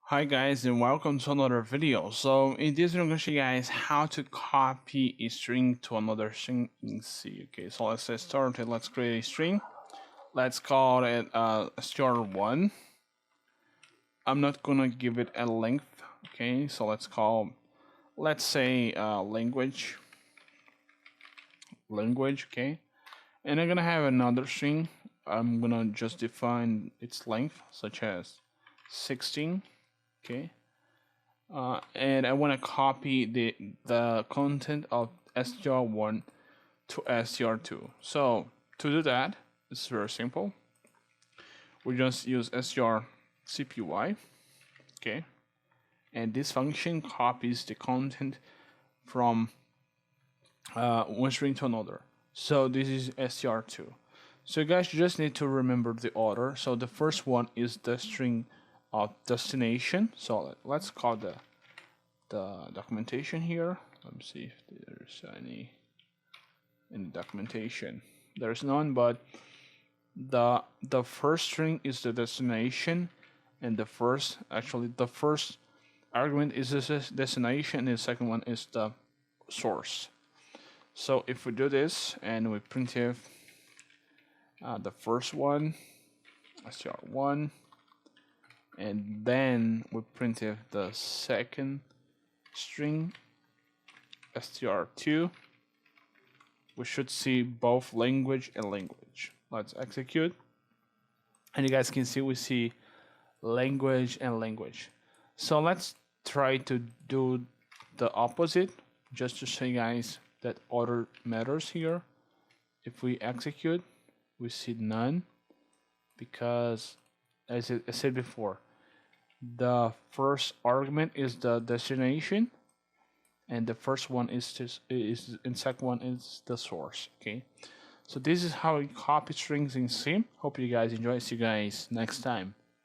Hi guys and welcome to another video. So in this video I'm going to show you guys how to copy a string to another string in C. Okay, so let's get started. Let's create a string. Let's call it str1. I'm not gonna give it a length. Okay, so let's say language. Okay, and I'm gonna have another string. I'm gonna just define its length, such as 16. Okay, and I want to copy the content of str1 to str2. So to do that, it's very simple. We just use strcpy, okay, and this function copies the content from one string to another. So this is str2. So you guys just need to remember the order. So the first one is the string of destination. So let's call the documentation here. Let me see if there's any documentation. There's none, but the first string is the destination, and the first argument is the destination, and the second one is the source. So if we do this and we printf the first one, str1, and then we printf the second string, str2, we should see both language and language. Let's execute, and you guys can see we see language and language. So let's try to do the opposite, just to show you guys that order matters here. If we execute, we see none, because as I said before, the first argument is the destination, and the first one and second one is the source. Okay, so this is how you copy strings in C. Hope you guys enjoy. See you guys next time.